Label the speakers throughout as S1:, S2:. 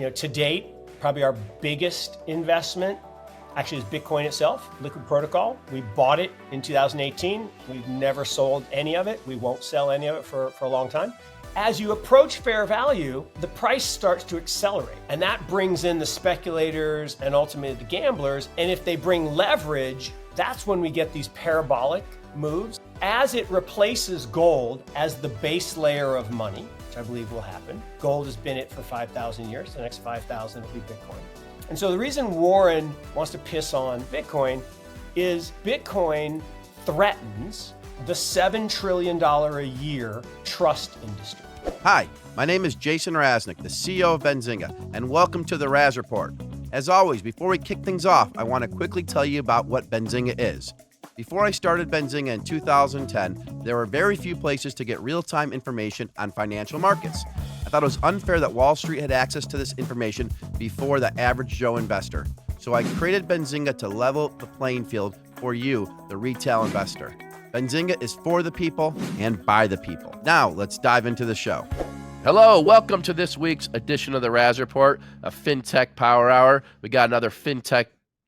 S1: To date, probably our biggest investment actually is Bitcoin itself, Liquid Protocol. We bought it in 2018. We've never sold any of it. We won't sell any of it for a long time. As you approach fair value, the price starts to accelerate. And that brings in the speculators and ultimately the gamblers. And if they bring leverage, that's when we get these parabolic moves. As it replaces gold as the base layer of money, which I believe will happen, gold has been it for 5,000 years. The next 5,000 will be Bitcoin. And so the reason Warren wants to piss on Bitcoin is Bitcoin threatens the $7 trillion a year trust industry.
S2: Hi, my name is Jason Raznick, the CEO of Benzinga, and welcome to the Raz Report. As always, before we kick things off, I want to quickly tell you about what Benzinga is. Before I started Benzinga in 2010, there were very few places to get real-time information on financial markets. I thought it was unfair that Wall Street had access to this information before the average Joe investor. So I created Benzinga to level the playing field for you, the retail investor. Benzinga is for the people and by the people. Now, let's dive into the show.
S3: Hello, welcome to this week's edition of the Raz Report, a FinTech Power Hour. We got another FinTech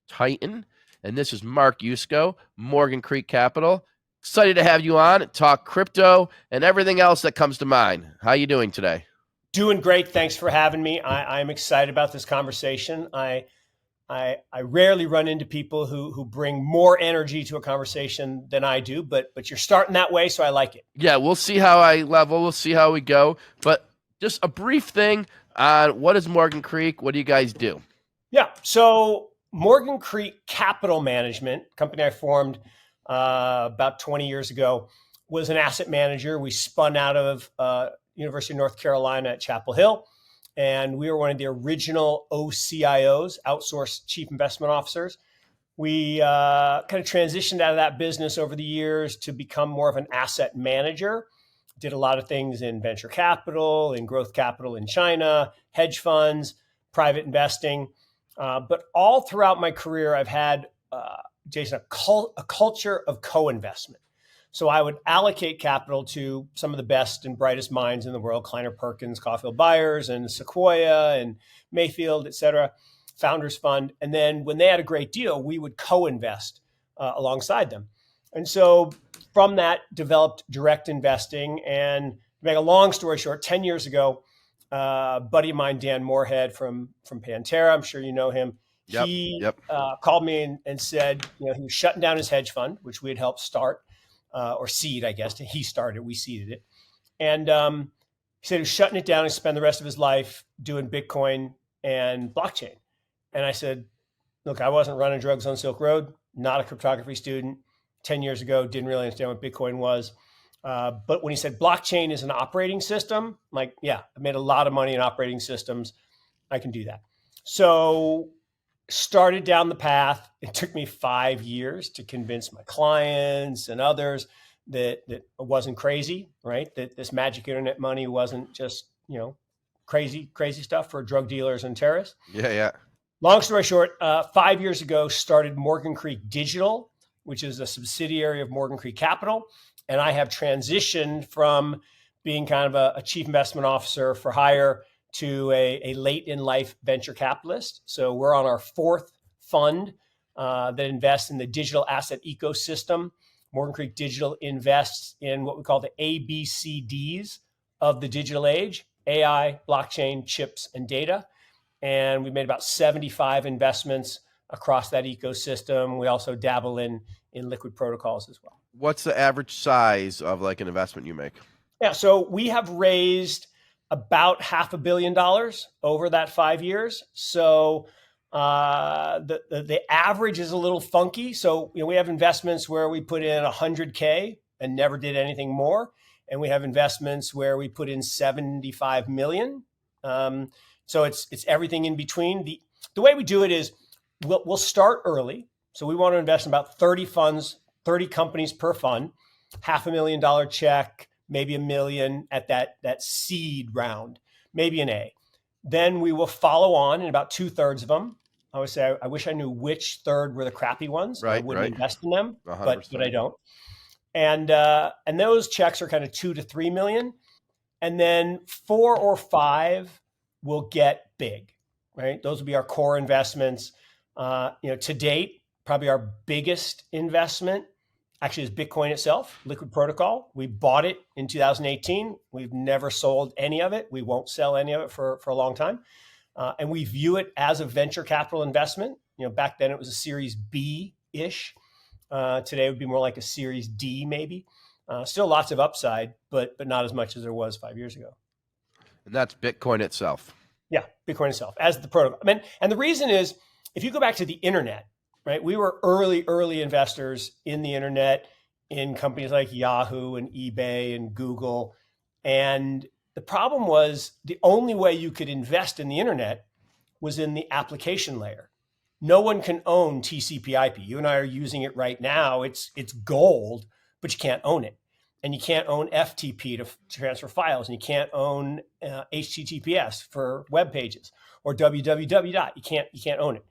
S3: Titan, and this is Mark Yusko, Morgan Creek Capital. Excited to have you on, talk crypto and everything else that comes to mind. How you doing today?
S1: Doing great. Thanks for having me. I'm excited about this conversation. I rarely run into people who bring more energy to a conversation than I do, but you're starting that way, so I like it.
S3: Yeah, we'll see how I level. We'll see how we go. But just a brief thing on what is Morgan Creek? What do you guys do?
S1: Yeah, so Morgan Creek Capital Management, company I formed about 20 years ago, was an asset manager. We spun out of University of North Carolina at Chapel Hill. And we were one of the original OCIOs, outsourced chief investment officers. We kind of transitioned out of that business over the years to become more of an asset manager. Did a lot of things in venture capital, in growth capital in China, hedge funds, private investing. But all throughout my career, I've had, Jason, a culture of co-investment. So I would allocate capital to some of the best and brightest minds in the world, Kleiner Perkins, Caulfield Byers, and Sequoia, and Mayfield, et cetera, Founders Fund. And then when they had a great deal, we would co-invest alongside them. And so from that developed direct investing. And to make a long story short, 10 years ago, a buddy of mine, Dan Moorhead from Pantera, I'm sure you know him, he called me and said, he was shutting down his hedge fund, which we had helped start. Or seed, I guess. He started it. We seeded it. And he said he was shutting it down and spend the rest of his life doing Bitcoin and blockchain. And I said, look, I wasn't running drugs on Silk Road, not a cryptography student. 10 years ago, didn't really understand what Bitcoin was. But when he said blockchain is an operating system, I'm like, yeah, I made a lot of money in operating systems. I can do that. So started down the path. It took me 5 years to convince my clients and others that it wasn't crazy, right? That this magic internet money wasn't just, crazy stuff for drug dealers and terrorists.
S3: Yeah.
S1: Long story short, 5 years ago, started Morgan Creek Digital, which is a subsidiary of Morgan Creek Capital. And I have transitioned from being kind of a chief investment officer for hire to a late in life venture capitalist. So we're on our fourth fund that invests in the digital asset ecosystem. Morgan Creek Digital invests in what we call the ABCDs of the digital age: AI, blockchain, chips, and data. And we made about 75 investments across that ecosystem. We also dabble in liquid protocols as well.
S3: What's the average size of like an investment you make?
S1: Yeah, so we have raised about $500 million over that 5 years. So the average is a little funky. So we have investments where we put in 100K and never did anything more, and we have investments where we put in 75 million. So it's everything in between. The way we do it is we'll start early. So we want to invest in about 30 funds, 30 companies per fund, $500,000 check, maybe $1 million at that seed round, maybe an A. Then we will follow on in about 2/3 of them. I would say I wish I knew which third were the crappy ones. I wouldn't invest in them, but I don't. And those checks are kind of 2 to 3 million. And then 4 or 5 will get big. right? Those would be our core investments. To date, probably our biggest investment actually is Bitcoin itself, Liquid Protocol. We bought it in 2018. We've never sold any of it. We won't sell any of it for a long time. And we view it as a venture capital investment. Back then it was a Series B-ish. Today it would be more like a Series D, maybe. Still lots of upside, but not as much as there was 5 years ago.
S3: And that's Bitcoin itself.
S1: Yeah, Bitcoin itself as the protocol. And the reason is, if you go back to the internet, right? We were early investors in the internet, in companies like Yahoo and eBay and Google. And the problem was the only way you could invest in the internet was in the application layer. No one can own TCP/IP. You and I are using it right now. It's gold, but you can't own it. And you can't own FTP to transfer files, and you can't own HTTPS for web pages or www. You can't own it.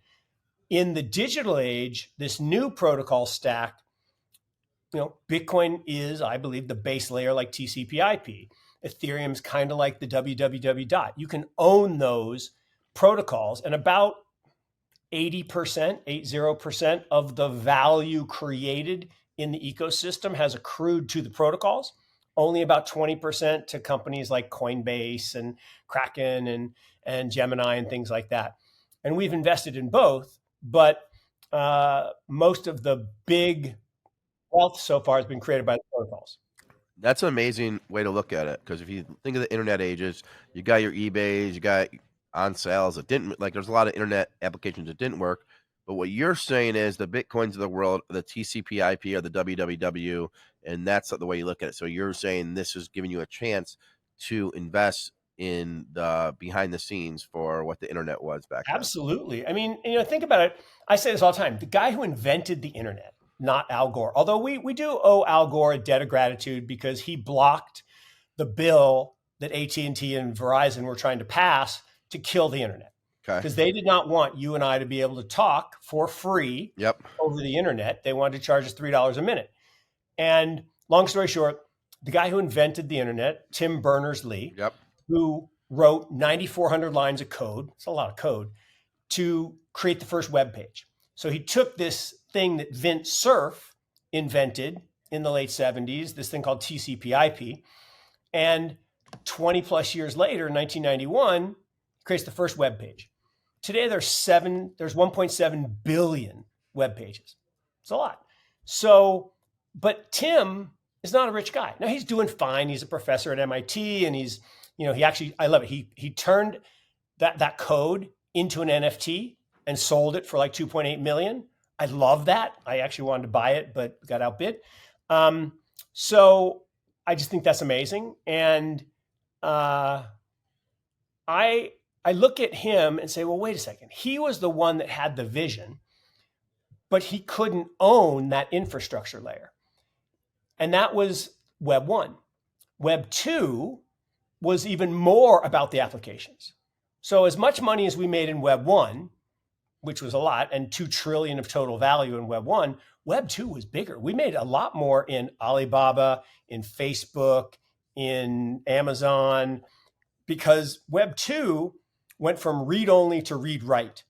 S1: In the digital age, this new protocol stack, Bitcoin is, I believe, the base layer like TCP/IP. Ethereum's kind of like the www. You can own those protocols, and about 80% of the value created in the ecosystem has accrued to the protocols. Only about 20% to companies like Coinbase and Kraken and Gemini and things like that. And we've invested in both, but most of the big wealth so far has been created by the protocols.
S3: That's an amazing way to look at it, because if you think of the internet ages, you got your eBays, you got on sales that didn't, like, there's a lot of internet applications that didn't work. But what you're saying is the Bitcoins of the world, the TCP/IP or the www, and that's the way you look at it. So you're saying this is giving you a chance to invest in the behind the scenes for what the internet was back then.
S1: Absolutely. I mean, think about it. I say this all the time. The guy who invented the internet, not Al Gore, although we do owe Al Gore a debt of gratitude because he blocked the bill that AT&T and Verizon were trying to pass to kill the internet. Because they did not want you and I to be able to talk for free over the internet. They wanted to charge us $3 a minute. And long story short, the guy who invented the internet, Tim Berners-Lee, who wrote 9,400 lines of code, it's a lot of code, to create the first web page. So he took this thing that Vint Cerf invented in the late 70s, this thing called TCP/IP, and 20 plus years later, in 1991, creates the first web page. Today, there's 1.7 billion web pages. It's a lot. So, but Tim is not a rich guy. Now he's doing fine. He's a professor at MIT, and he's, he actually, I love it. He turned that code into an NFT and sold it for like 2.8 million. I love that. I actually wanted to buy it, but got outbid. So I just think that's amazing. And I look at him and say, well, wait a second. He was the one that had the vision, but he couldn't own that infrastructure layer. And that was Web 1. Web 2 was even more about the applications. So as much money as we made in Web 1, which was a lot, and 2 trillion of total value in Web 1, Web 2 was bigger. We made a lot more in Alibaba, in Facebook, in Amazon, because Web 2 went from read-only to read-write.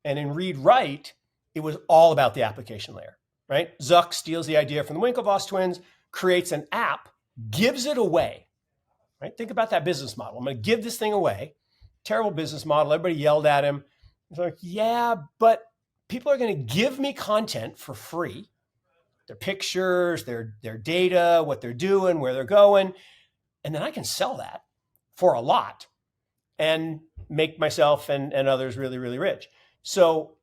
S1: And in read-write, it was all about the application layer, right? Zuck steals the idea from the Winklevoss twins, creates an app, gives it away, right? Think about that business model. I'm going to give this thing away. Terrible business model. Everybody yelled at him. He's like, yeah, but people are going to give me content for free. Their pictures, their data, what they're doing, where they're going. And then I can sell that for a lot and make myself and others really, really rich. So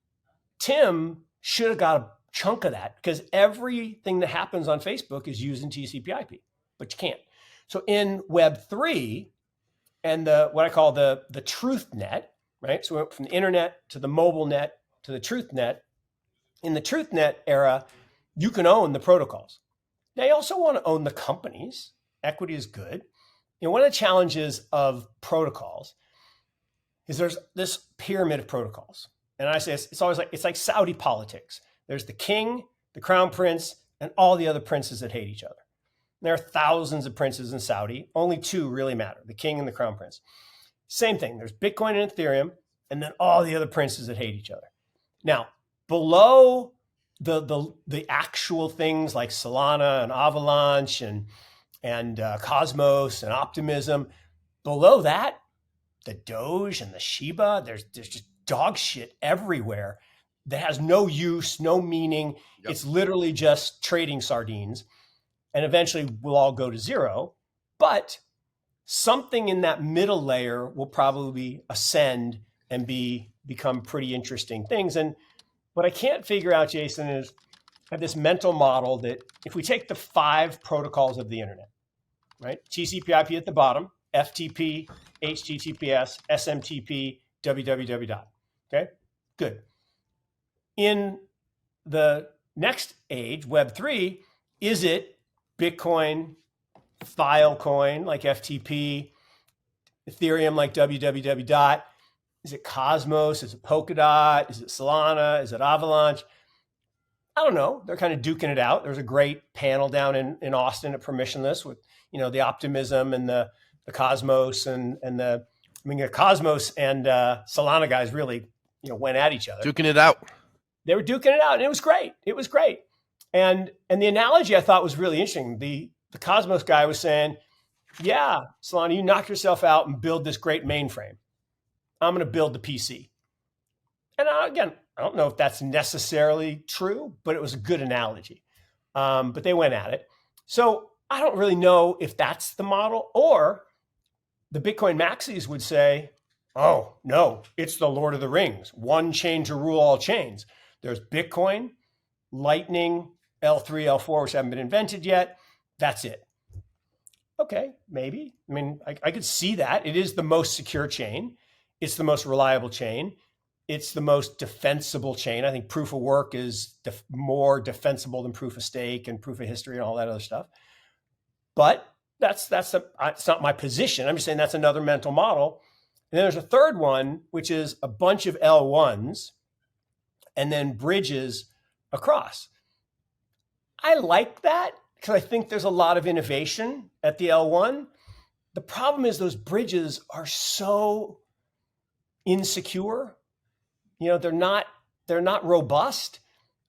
S1: Tim should have got a chunk of that, because everything that happens on Facebook is using TCP/IP, but you can't. So in Web 3 and what I call the truth net, right? So we went from the internet to the mobile net to the truth net. In the truth net era, you can own the protocols. Now you also want to own the companies. Equity is good. One of the challenges of protocols is there's this pyramid of protocols. And I say it's always like, it's like Saudi politics. There's the king, the crown prince, and all the other princes that hate each other. There are thousands of princes in Saudi. Only 2 really matter, the king and the crown prince. Same thing. There's Bitcoin and Ethereum. and then all the other princes that hate each other. Now, below the actual things like Solana and Avalanche and Cosmos and Optimism, below that, the Doge and the Shiba, there's just dog shit everywhere that has no use, no meaning.
S3: Yep.
S1: It's literally just trading sardines, and eventually we'll all go to zero. But something in that middle layer will probably ascend and become pretty interesting things. And what I can't figure out, Jason, is I have this mental model that if we take the 5 protocols of the internet, right? TCP/IP at the bottom, FTP, HTTPS, SMTP, www. Okay, good. In the next age, Web3, is it Bitcoin, Filecoin like FTP, Ethereum like www. Is it Cosmos? Is it Polkadot? Is it Solana? Is it Avalanche? I don't know. They're kind of duking it out. There's a great panel down in Austin at Permissionless with, the Optimism and the Cosmos and the Cosmos and Solana guys really, went at each other.
S3: Duking it out.
S1: They were duking it out, and it was great. It was great. And the analogy I thought was really interesting. The Cosmos guy was saying, yeah, Solana, you knock yourself out and build this great mainframe. I'm going to build the PC. And again, I don't know if that's necessarily true, but it was a good analogy. But they went at it. So I don't really know if that's the model, or the Bitcoin maxis would say, oh, no, it's the Lord of the Rings. One chain to rule all chains. There's Bitcoin, Lightning, L3, L4, which haven't been invented yet. That's it. Okay, maybe. I could see that. It is the most secure chain. It's the most reliable chain. It's the most defensible chain. I think proof of work is more defensible than proof of stake and proof of history and all that other stuff. But it's not my position. I'm just saying that's another mental model. And then there's a third one, which is a bunch of L1s and then bridges across. I like that because I think there's a lot of innovation at the L1. The problem is those bridges are so insecure. They're not robust.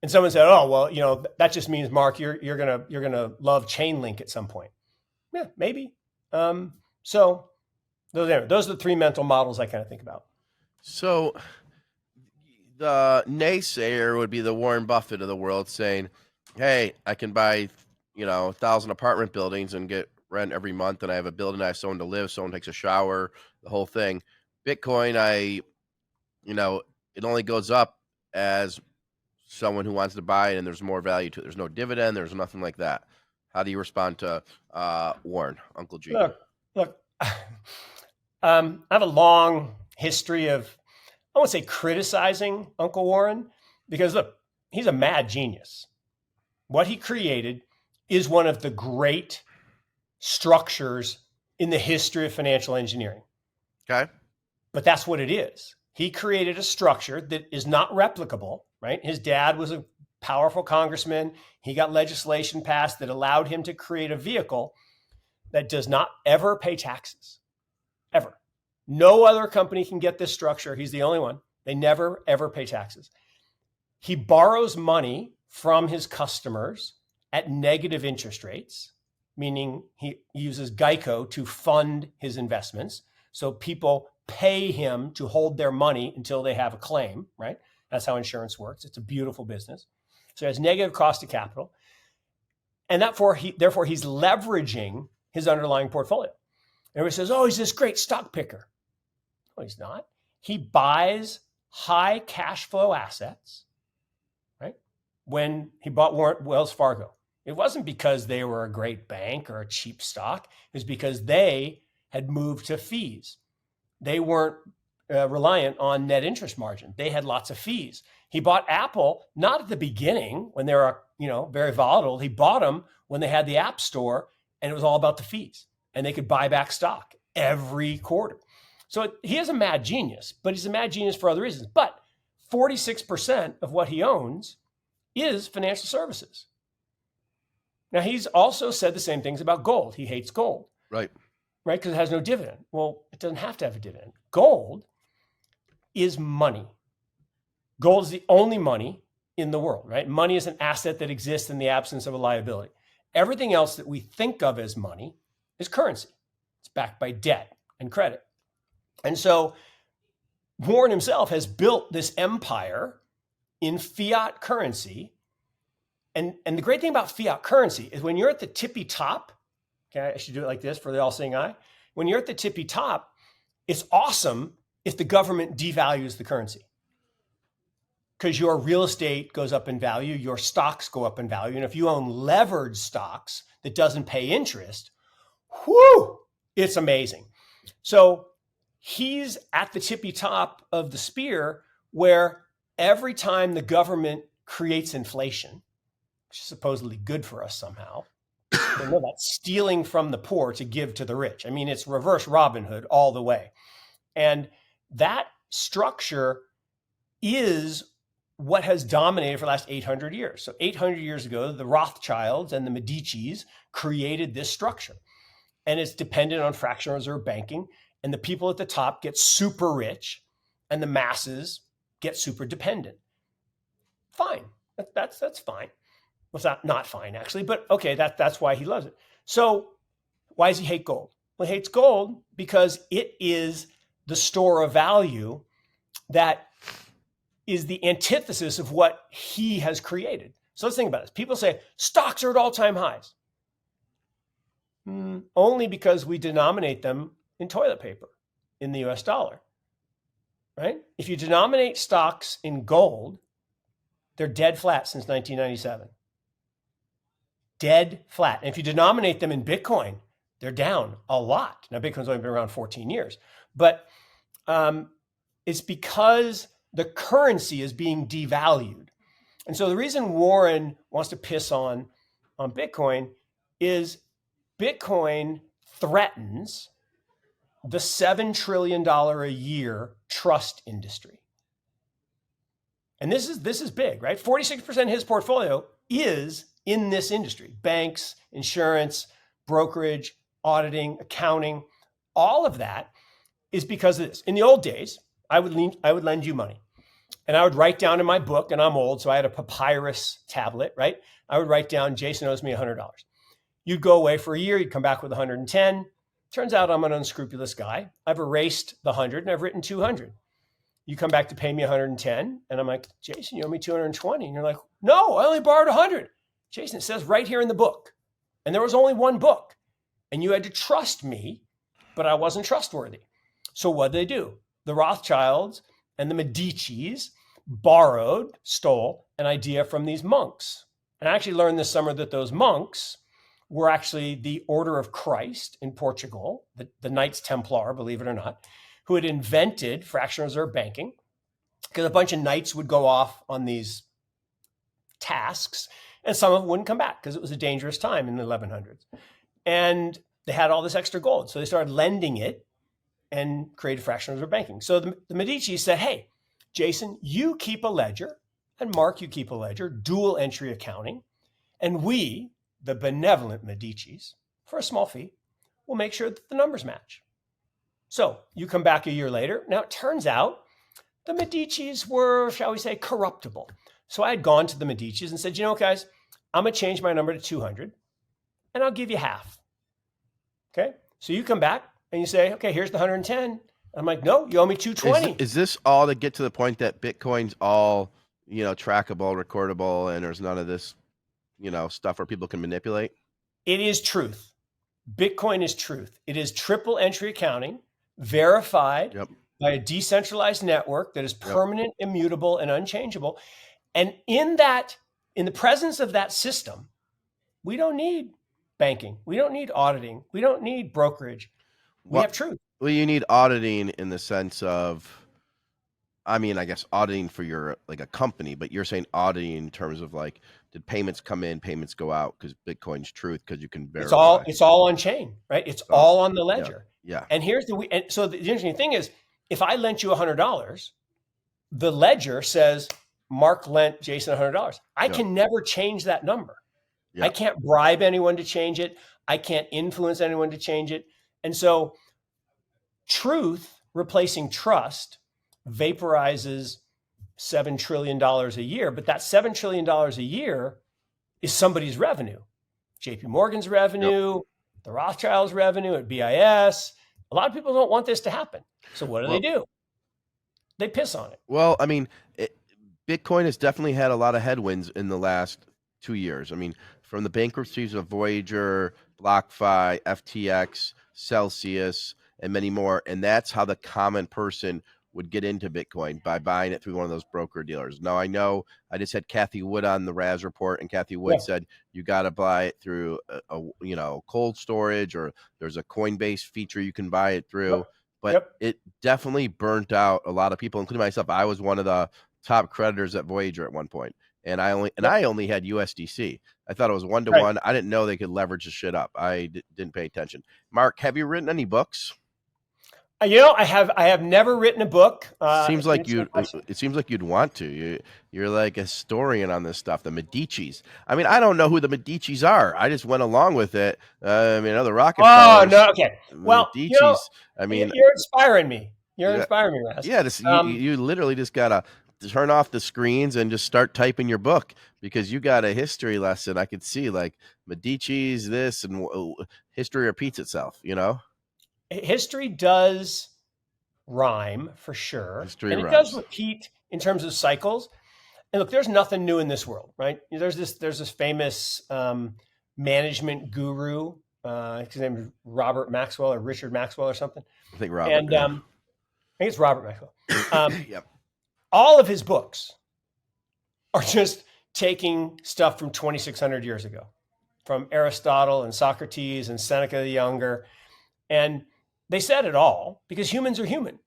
S1: And someone said, "Oh, well, that just means, Mark, you're gonna love Chainlink at some point." Yeah, maybe. So those are the 3 mental models I kind of think about.
S3: So the naysayer would be the Warren Buffett of the world saying, hey, I can buy, 1,000 apartment buildings and get rent every month, and I have a building, I have someone to live, someone takes a shower, the whole thing. Bitcoin, it only goes up as someone who wants to buy it, and there's more value to it. There's no dividend, there's nothing like that. How do you respond to Warren, Uncle G?
S1: Look, I have a long history of, I won't say criticizing Uncle Warren, because look, he's a mad genius. What he created is one of the great structures in the history of financial engineering.
S3: Okay.
S1: But that's what it is. He created a structure that is not replicable, right? His dad was a powerful congressman. He got legislation passed that allowed him to create a vehicle that does not ever pay taxes, ever. No other company can get this structure. He's the only one. They never, ever pay taxes. He borrows money from his customers at negative interest rates, meaning he uses Geico to fund his investments. So people pay him to hold their money until they have a claim, right? That's how insurance works. It's a beautiful business. So it has negative cost of capital. And therefore he's leveraging his underlying portfolio. Everybody says, oh, he's this great stock picker. No, he's not. He buys high cash flow assets, right? When he bought Wells Fargo, it wasn't because they were a great bank or a cheap stock. It was because they had moved to fees. They weren't reliant on net interest margin. They had lots of fees. He bought Apple, not at the beginning when they were, very volatile. He bought them when they had the App Store and it was all about the fees and they could buy back stock every quarter. So he is a mad genius, but he's a mad genius for other reasons. But 46% of what he owns is financial services. Now, he's also said the same things about gold. He hates gold.
S3: Right.
S1: Right? Because it has no dividend. Well, it doesn't have to have a dividend. Gold is money. Gold is the only money in the world, right? Money is an asset that exists in the absence of a liability. Everything else that we think of as money is currency. It's backed by debt and credit. And so Warren himself has built this empire in fiat currency. And the great thing about fiat currency is when you're at the tippy top, okay, I should do it like this for the all-seeing eye. When you're at the tippy top, it's awesome if the government devalues the currency, because your real estate goes up in value, your stocks go up in value. And if you own levered stocks that doesn't pay interest, whoo, it's amazing. So he's at the tippy top of the spear, where every time the government creates inflation, which is supposedly good for us somehow, no, that's stealing from the poor to give to the rich. I mean, it's reverse Robin Hood all the way. And that structure is what has dominated for the last 800 years. So 800 years ago, the Rothschilds and the Medicis created this structure. And it's dependent on fractional reserve banking. And the people at the top get super rich and the masses get super dependent. Fine. That's fine. Well, it's not fine, actually, but okay, that's why he loves it. So why does he hate gold? Well, he hates gold because it is the store of value that is the antithesis of what he has created. So let's think about this. People say stocks are at all-time highs. Only because we denominate them in toilet paper, in the US dollar, right? If you denominate stocks in gold, they're dead flat since 1997. Dead flat. And if you denominate them in Bitcoin, they're down a lot. Now, Bitcoin's only been around 14 years, but it's because the currency is being devalued. And so the reason Warren wants to piss on Bitcoin is Bitcoin threatens the $7 trillion a year trust industry. And this is big, right? 46% of his portfolio is in this industry: banks, insurance, brokerage, auditing, accounting. All of that is because of this. In the old days, I would lend you money, and I would write down in my book, and I'm old, so I had a papyrus tablet, right? I would write down, Jason owes me $100. You'd go away for a year, you'd come back with 110. Turns out I'm an unscrupulous guy. I've erased the 100 and I've written 200. You come back to pay me 110, and I'm like, Jason, you owe me 220. And you're like, no, I only borrowed 100. Jason, it says right here in the book. And there was only one book. And you had to trust me, but I wasn't trustworthy. So what did they do? The Rothschilds and the Medicis stole an idea from these monks. And I actually learned this summer that those monks were actually the Order of Christ in Portugal, the Knights Templar, believe it or not, who had invented fractional reserve banking, because a bunch of knights would go off on these tasks and some of them wouldn't come back because it was a dangerous time in the 1100s. And they had all this extra gold. So they started lending it and created fractional reserve banking. So the Medici said, hey, Jason, you keep a ledger, and Mark, you keep a ledger, dual entry accounting. And we, the benevolent Medicis, for a small fee, will make sure that the numbers match. So you come back a year later. Now, it turns out the Medicis were, shall we say, corruptible. So I had gone to the Medicis and said, you know what, guys, I'm going to change my number to 200 and I'll give you half. Okay. So you come back and you say, okay, here's the 110. I'm like, no, you owe me 220.
S2: Is this all to get to the point that Bitcoin's all, trackable, recordable, and there's none of this, stuff where people can manipulate?
S1: It is truth. Bitcoin is truth. It is triple entry accounting, verified by a decentralized network that is permanent, immutable, and unchangeable. And in the presence of that system, we don't need banking. We don't need auditing. We don't need brokerage. We have truth.
S2: Well, you need auditing in the sense of, I guess auditing for your, like a company, but you're saying auditing in terms of like, did payments come in, payments go out? Because Bitcoin's truth, because you can verify.
S1: It's all on chain, right? It's all on the ledger.
S2: Yeah.
S1: And so the interesting thing is, if I lent you $100, the ledger says Mark lent Jason $100. I can never change that number. Yeah. I can't bribe anyone to change it. I can't influence anyone to change it. And so truth replacing trust, vaporizes $7 trillion a year, but that $7 trillion a year is somebody's revenue. JP Morgan's revenue, the Rothschilds' revenue at BIS. A lot of people don't want this to happen. So what do? They piss on it.
S3: Well, I mean, Bitcoin has definitely had a lot of headwinds in the last 2 years. I mean, from the bankruptcies of Voyager, BlockFi, FTX, Celsius, and many more. And that's how the common person would get into Bitcoin, by buying it through one of those broker dealers. Now, I know I just had Kathy Wood on the Raz Report, and Kathy Wood said you got to buy it through a cold storage, or there's a Coinbase feature you can buy it through. But it definitely burnt out a lot of people, including myself. I was one of the top creditors at Voyager at one point, and I only had USDC. I thought it was 1-to-1. I didn't know they could leverage the shit up. I didn't pay attention. Mark, have you written any books?
S1: I have never written a book.
S3: It seems like you'd want to. You're like a historian on this stuff. The Medicis. I mean, I don't know who the Medicis are. I just went along with it. I mean, other Rockefellers.
S1: Oh no, okay. Well,
S3: Medicis. I mean,
S1: you're inspiring me. You're inspiring me, Raz.
S3: Yeah, you literally just gotta turn off the screens and just start typing your book, because you got a history lesson. I could see like Medicis, this, and history repeats itself.
S1: History does rhyme for sure.
S3: History
S1: and it
S3: rhymes.
S1: does repeat in terms of cycles. And look, there's nothing new in this world, right? There's this famous management guru. His name is Robert Maxwell or Richard Maxwell or something.
S3: I think Robert.
S1: And I think it's Robert Maxwell.
S3: Yep.
S1: All of his books are just taking stuff from 2,600 years ago, from Aristotle and Socrates and Seneca the Younger. And they said it all because humans are human.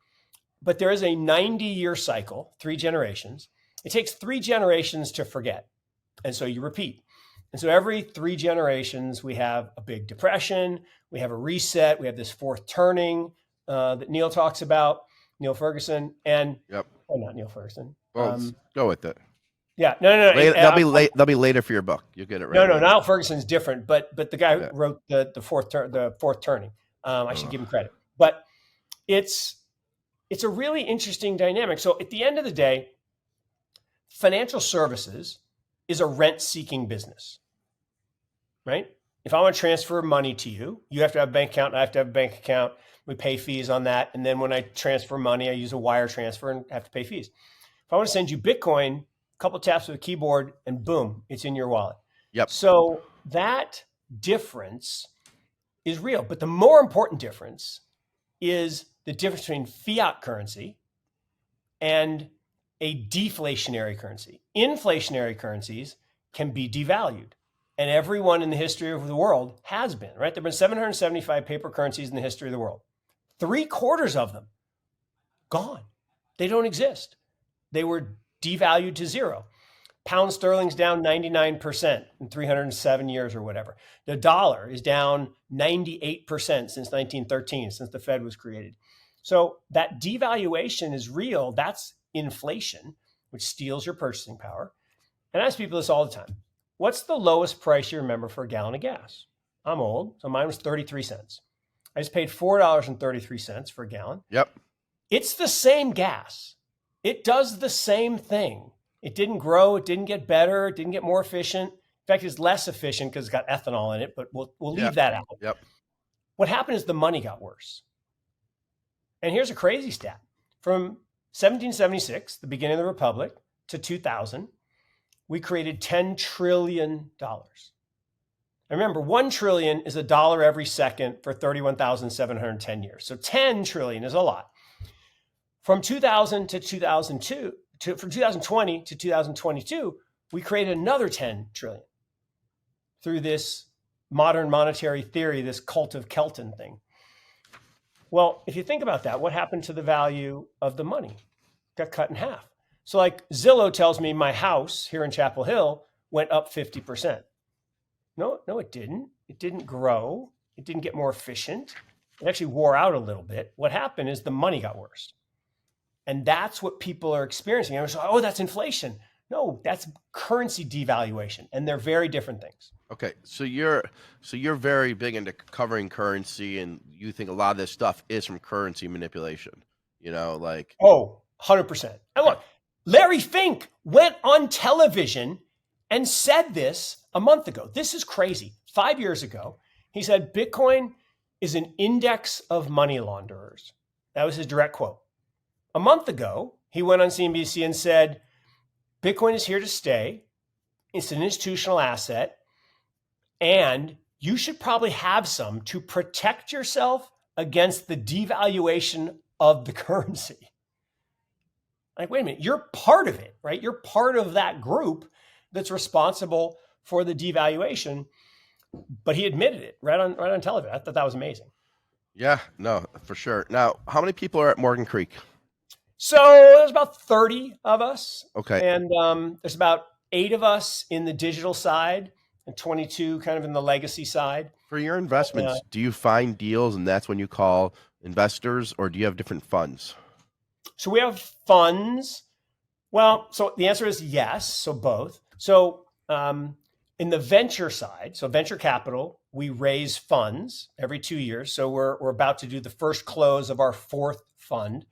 S1: But there is a 90-year cycle, 3 generations. It takes 3 generations to forget. And so you repeat. And so every 3 generations, we have a big depression, we have a reset, we have this fourth turning that Neil talks about, Neil Ferguson, and not Neil Ferguson.
S3: Well, go with it.
S1: Yeah, no.
S3: They'll be later for your book. You'll get it right.
S1: No. Neil Ferguson's different, but the guy who wrote the fourth turning. I should give him credit, but it's a really interesting dynamic. So at the end of the day, financial services is a rent-seeking business, right? If I want to transfer money to you, you have to have a bank account. I have to have a bank account. We pay fees on that. And then when I transfer money, I use a wire transfer and have to pay fees. If I want to send you Bitcoin, a couple of taps with a keyboard and boom, it's in your wallet.
S3: Yep.
S1: So that difference is real. But the more important difference is the difference between fiat currency and a deflationary currency. Inflationary currencies can be devalued. And everyone in the history of the world has been, right? There have been 775 paper currencies in the history of the world. 3/4 of them gone. They don't exist. They were devalued to zero. Pound sterling's down 99% in 307 years or whatever. The dollar is down 98% since 1913, since the Fed was created. So that devaluation is real. That's inflation, which steals your purchasing power. And I ask people this all the time. What's the lowest price you remember for a gallon of gas? I'm old, so mine was 33 cents. I just paid $4.33 for a gallon.
S3: Yep.
S1: It's the same gas. It does the same thing. It didn't grow. It didn't get better. It didn't get more efficient. In fact, it's less efficient because it's got ethanol in it, but we'll leave that out.
S3: Yep.
S1: What happened is the money got worse. And here's a crazy stat. From 1776, the beginning of the Republic, to 2000, we created $10 trillion. And remember, 1 trillion is a dollar every second for 31,710 years. So 10 trillion is a lot. From 2000 to 2002, from 2020 to 2022, we created another 10 trillion through this modern monetary theory, this cult of Kelton thing. Well, if you think about that, what happened to the value of the money? It got cut in half. So like Zillow tells me my house here in Chapel Hill went up 50%. No, it didn't. It didn't grow. It didn't get more efficient. It actually wore out a little bit. What happened is the money got worse. And that's what people are experiencing. And I was like, that's inflation. No, that's currency devaluation. And they're very different things.
S3: Okay, so you're very big into covering currency, and you think a lot of this stuff is from currency manipulation. Like
S1: 100%. And look, Larry Fink went on television and said this a month ago. This is crazy. 5 years ago, he said Bitcoin is an index of money launderers. That was his direct quote. A month ago, he went on CNBC and said, Bitcoin is here to stay. It's an institutional asset. And you should probably have some to protect yourself against the devaluation of the currency. Like, wait a minute, you're part of it, right? You're part of that group that's responsible for the devaluation. But he admitted it right on television. I thought that was amazing.
S3: Yeah, no, for sure. Now, how many people are at Morgan Creek?
S1: So there's about 30 of us.
S3: Okay.
S1: And there's about 8 of us in the digital side and 22 kind of in the legacy side.
S3: For your investments, do you find deals and that's when you call investors, or do you have different funds?
S1: So we have funds. Well, so the answer is yes. So both. So in the venture side, so venture capital, we raise funds every 2 years. So we're about to do the first close of our 4th fund.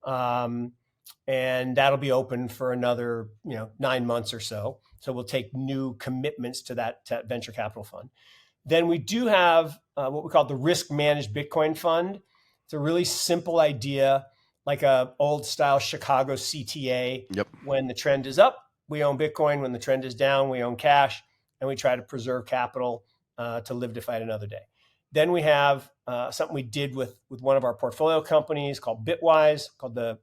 S1: And that'll be open for another 9 months or so. So we'll take new commitments to that venture capital fund. Then we do have what we call the risk managed Bitcoin fund. It's a really simple idea, like a old style Chicago CTA.
S3: Yep.
S1: When the trend is up, we own Bitcoin. When the trend is down, we own cash, and we try to preserve capital to live to fight another day. Then we have something we did with one of our portfolio companies called Bitwise, called the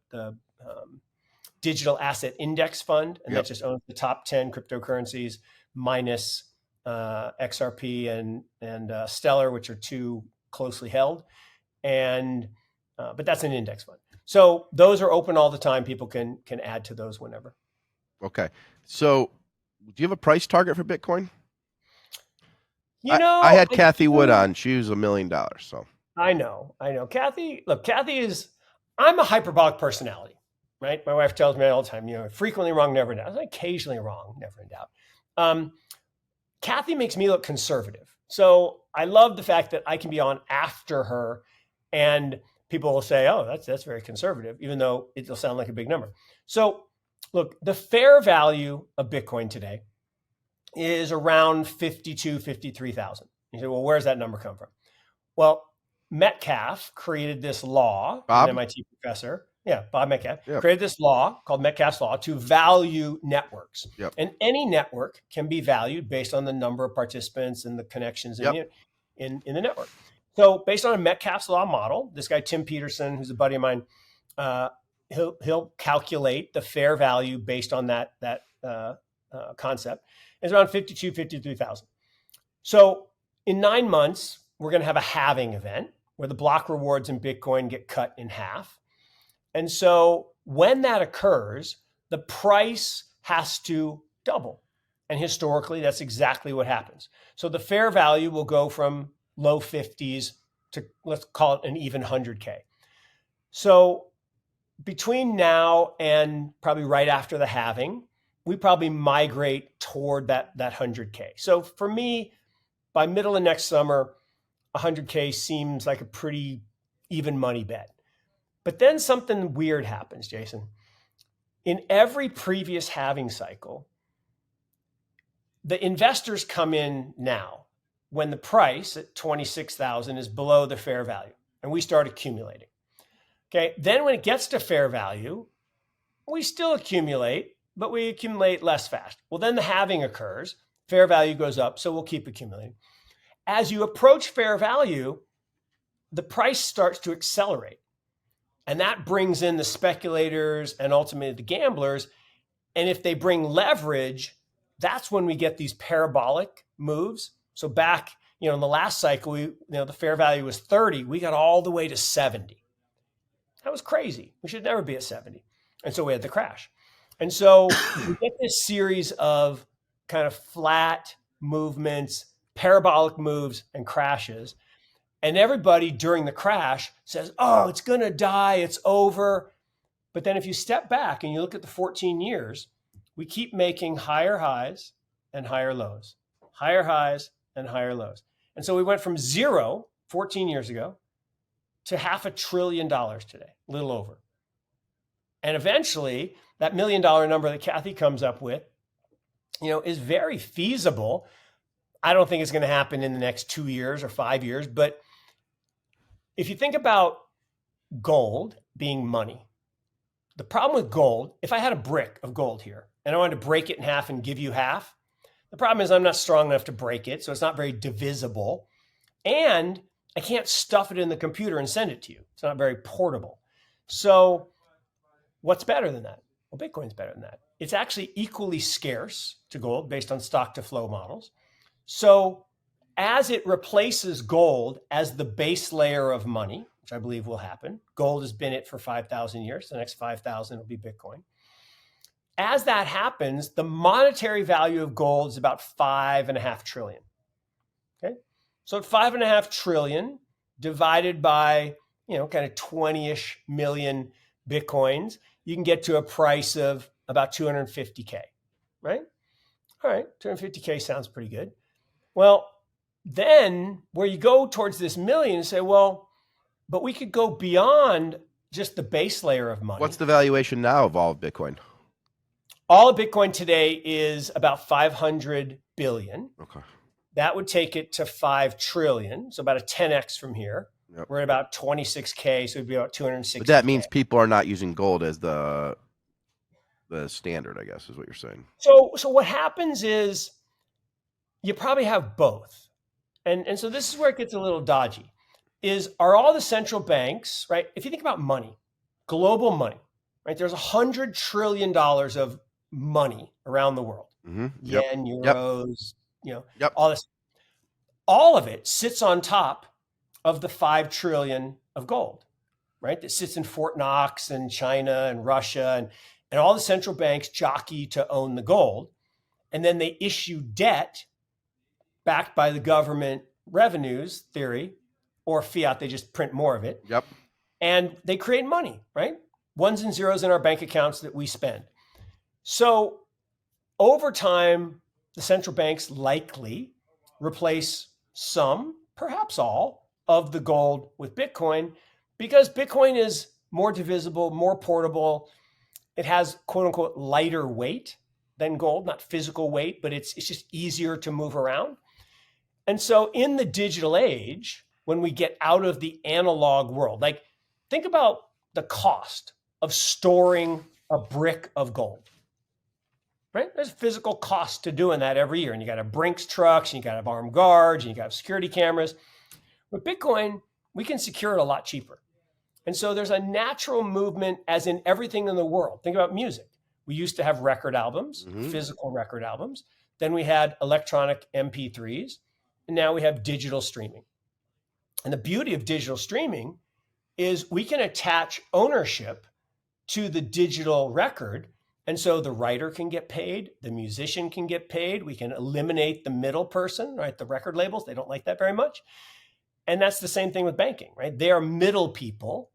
S1: Digital Asset Index Fund, and that just owns the top 10 cryptocurrencies minus XRP and Stellar, which are 2 closely held, and but that's an index fund. So those are open all the time. People can add to those whenever.
S3: Okay, so do you have a price target for Bitcoin?
S1: I
S3: had Kathy Wood on. She was $1 million. So
S1: I know. Kathy, look, I'm a hyperbolic personality, right? My wife tells me all the time, frequently wrong, never in doubt. I'm occasionally wrong, never in doubt. Kathy makes me look conservative. So I love the fact that I can be on after her and people will say, oh, that's very conservative, even though it'll sound like a big number. So look, the fair value of Bitcoin today is around 52, 53,000. You say, well, where's that number come from? Well, Metcalfe created this law, an MIT professor. Yeah, Bob Metcalfe created this law called Metcalfe's Law to value networks.
S3: Yep.
S1: And any network can be valued based on the number of participants and the connections in the network. So based on a Metcalfe's Law model, this guy, Tim Peterson, who's a buddy of mine, he'll calculate the fair value based on that concept. It's around 52, 53,000. So in 9 months, we're going to have a halving event where the block rewards in Bitcoin get cut in half. And so when that occurs, the price has to double. And historically, that's exactly what happens. So the fair value will go from low 50s to, let's call it, an even 100K. So between now and probably right after the halving, we probably migrate toward that 100K. So for me, by middle of next summer, 100K seems like a pretty even money bet. But then something weird happens, Jason. In every previous halving cycle, the investors come in now when the price at 26,000 is below the fair value, and we start accumulating. Okay, then when it gets to fair value, we still accumulate, but we accumulate less fast. Well, then the halving occurs, fair value goes up, so we'll keep accumulating. As you approach fair value, the price starts to accelerate. And that brings in the speculators and ultimately the gamblers. And if they bring leverage, that's when we get these parabolic moves. So back, in the last cycle, the fair value was 30. We got all the way to 70. That was crazy. We should never be at 70. And so we had the crash. And so we get this series of kind of flat movements, parabolic moves and crashes. And everybody during the crash says, oh, it's going to die. It's over. But then if you step back and you look at the 14 years, we keep making higher highs and higher lows, higher highs and higher lows. And so we went from 0 14 years ago to $500 billion today, a little over. And eventually that $1 million number that Kathy comes up with, is very feasible. I don't think it's going to happen in the next 2 years or 5 years. But if you think about gold being money, the problem with gold, if I had a brick of gold here and I wanted to break it in half and give you half, the problem is I'm not strong enough to break it. So it's not very divisible. And I can't stuff it in the computer and send it to you. It's not very portable. So what's better than that? Well, Bitcoin's better than that. It's actually equally scarce to gold based on stock to flow models. So as it replaces gold as the base layer of money, which I believe will happen, gold has been it for 5,000 years. The next 5,000 will be Bitcoin. As that happens, the monetary value of gold is about 5.5 trillion. Okay. So at 5.5 trillion divided by, kind of 20-ish million Bitcoins, you can get to a price of about 250K, right? All right, 250K sounds pretty good. Well, then where you go towards this million and say, well, but we could go beyond just the base layer of money.
S3: What's the valuation now of all of Bitcoin?
S1: All of Bitcoin today is about 500 billion.
S3: Okay.
S1: That would take it to 5 trillion. So about a 10x from here. Yep. We're at about 26K. So it'd be about 260K.
S3: But that means people are not using gold as the standard, I guess, is what you're saying.
S1: So what happens is you probably have both. And so this is where it gets a little dodgy. Are all the central banks, right? If you think about money, global money, right? There's $100 trillion of money around the world.
S3: Mm-hmm.
S1: Yen, euros,
S3: Yep.
S1: all this. All of it sits on top of the 5 trillion of gold, right? That sits in Fort Knox and China and Russia and all the central banks jockey to own the gold. And then they issue debt backed by the government revenues theory or fiat. They just print more of it.
S3: Yep.
S1: And they create money, right? Ones and zeros in our bank accounts that we spend. So over time, the central banks likely replace some, perhaps all, of the gold with Bitcoin because Bitcoin is more divisible, more portable. It has quote unquote lighter weight than gold, not physical weight, but it's just easier to move around. And so in the digital age, when we get out of the analog world, like think about the cost of storing a brick of gold, right? There's physical cost to doing that every year. And you got to have Brinks trucks, and you got to have armed guards, and you got to have security cameras. With Bitcoin, we can secure it a lot cheaper. And so there's a natural movement as in everything in the world. Think about music. We used to have record albums, physical record albums. Then we had electronic MP3s. And now we have digital streaming. And the beauty of digital streaming is we can attach ownership to the digital record. And so the writer can get paid, the musician can get paid. We can eliminate the middle person, right? The record labels, they don't like that very much. And that's the same thing with banking, right? They are middle people.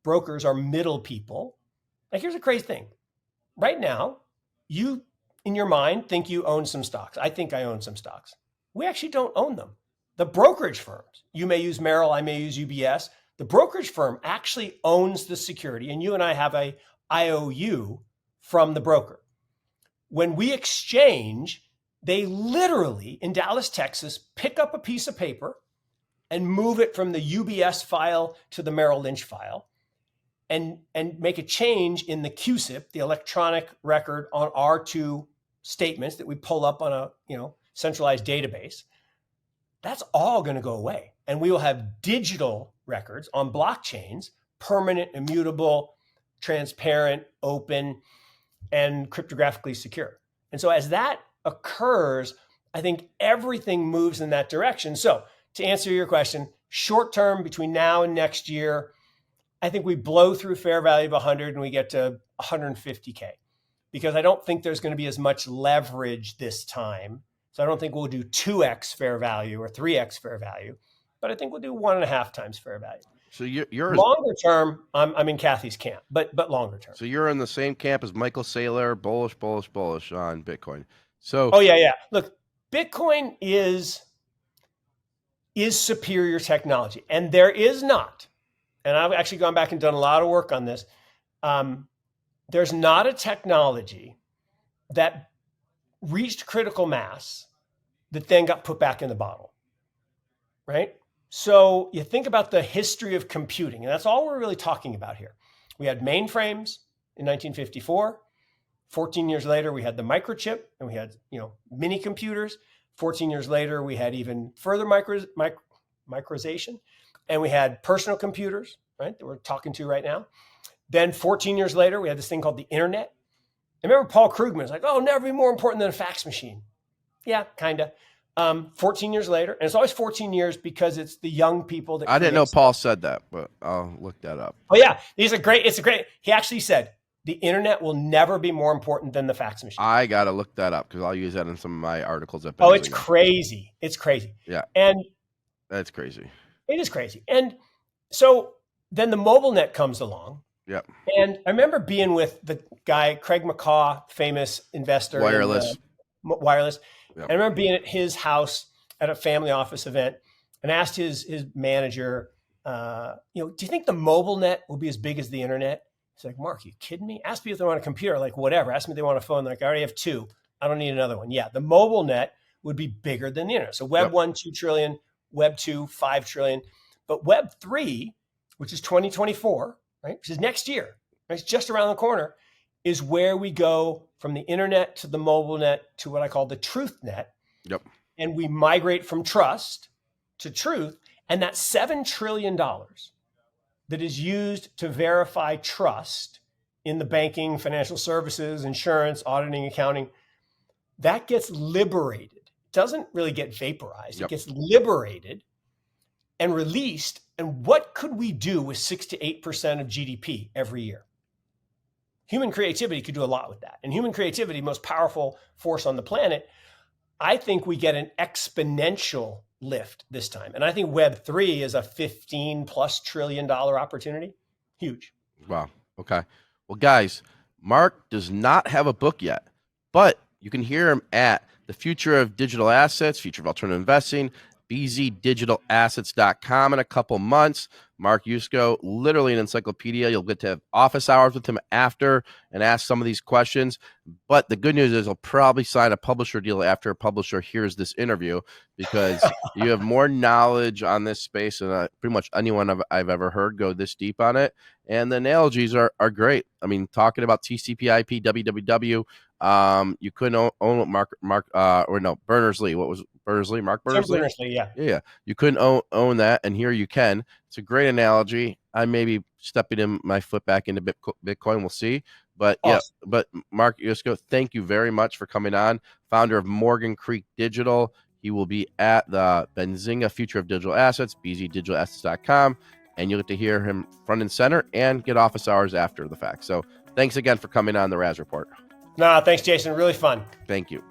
S1: Brokers are middle people. Like here's a crazy thing. Right now, you in your mind think you own some stocks. I think I own some stocks. We actually don't own them. The brokerage firms, you may use Merrill, I may use UBS. The brokerage firm actually owns the security, and you and I have a IOU from the broker. When we exchange, they literally, in Dallas, Texas, pick up a piece of paper and move it from the UBS file to the Merrill Lynch file and make a change in the QSIP, the electronic record on our two statements that we pull up on a centralized database. That's all going to go away. And we will have digital records on blockchains, permanent, immutable, transparent, open, and cryptographically secure. And so as that occurs, I think everything moves in that direction. So to answer your question, short term between now and next year, I think we blow through fair value of 100 and we get to 150K because I don't think there's going to be as much leverage this time. So I don't think we'll do 2x fair value or 3x fair value, but I think we'll do 1.5 times fair value.
S3: So you're
S1: longer term. I'm in Kathy's camp, but longer term.
S3: So you're in the same camp as Michael Saylor, bullish on Bitcoin. So
S1: oh yeah. Look, Bitcoin is superior technology, and there is not. And I've actually gone back and done a lot of work on this. there's not a technology that reached critical mass that then got put back in the bottle, right? So you think about the history of computing, and that's all we're really talking about here. We had mainframes in 1954. 14 years later, we had the microchip, and we had mini computers. 14 years later, we had even further microization, and we had personal computers, right, that we're talking to right now. Then 14 years later, we had this thing called the internet. I remember Paul Krugman was like, "Oh, never be more important than a fax machine." Yeah, kind of. 14 years later, and it's always 14 years because it's the young people that
S3: I didn't know Paul said that, but I'll look that up.
S1: Oh yeah, it's a great. He actually said the internet will never be more important than the fax machine.
S3: I gotta look that up because I'll use that in some of my articles.
S1: Oh, it's crazy. It's crazy.
S3: Yeah,
S1: and
S3: that's crazy.
S1: It is crazy. And so then the mobile net comes along.
S3: Yep.
S1: And I remember being with the guy Craig McCaw, famous investor,
S3: wireless.
S1: Yep. I remember being at his house at a family office event and asked his manager, do you think the mobile net will be as big as the internet? He's like, "Mark, you kidding me? Ask me if they want a computer." Like, whatever. Ask me if they want a phone. Like, I already have 2. I don't need another one. Yeah, the mobile net would be bigger than the internet. So Web 1, 2 trillion, Web 2, 5 trillion. But Web 3, which is 2024, right, which is next year, right, it's just around the corner, is where we go from the internet to the mobile net to what I call the truth net.
S3: Yep.
S1: And we migrate from trust to truth. And that $7 trillion that is used to verify trust in the banking, financial services, insurance, auditing, accounting, that gets liberated. It doesn't really get vaporized. Yep. It gets liberated and released. And what could we do with 6 to 8% of GDP every year? Human creativity could do a lot with that. And human creativity, most powerful force on the planet, I think we get an exponential lift this time. And I think Web 3 is a $15+ trillion opportunity. Huge.
S3: Wow. Okay. Well, guys, Mark does not have a book yet, but you can hear him at The Future of Digital Assets, Future of Alternative Investing, bzdigitalassets.com in a couple months. Mark Yusko, literally an encyclopedia. You'll get to have office hours with him after and ask some of these questions. But the good news is he'll probably sign a publisher deal after a publisher hears this interview because you have more knowledge on this space than pretty much anyone I've ever heard go this deep on it. And the analogies are great. I mean, talking about TCP/IP, www. You couldn't own Berners-Lee. What was Berners-Lee? Mark Berners-Lee? Yeah. You couldn't own that, and here you can. It's a great analogy. I may be stepping in my foot back into Bitcoin. We'll see. But awesome. Yeah, but Mark Yusko, thank you very much for coming on. Founder of Morgan Creek Digital. He will be at the Benzinga Future of Digital Assets, bzdigitalassets.com, and you'll get to hear him front and center and get office hours after the fact. So thanks again for coming on the Raz Report.
S1: No, thanks, Jason. Really fun.
S3: Thank you.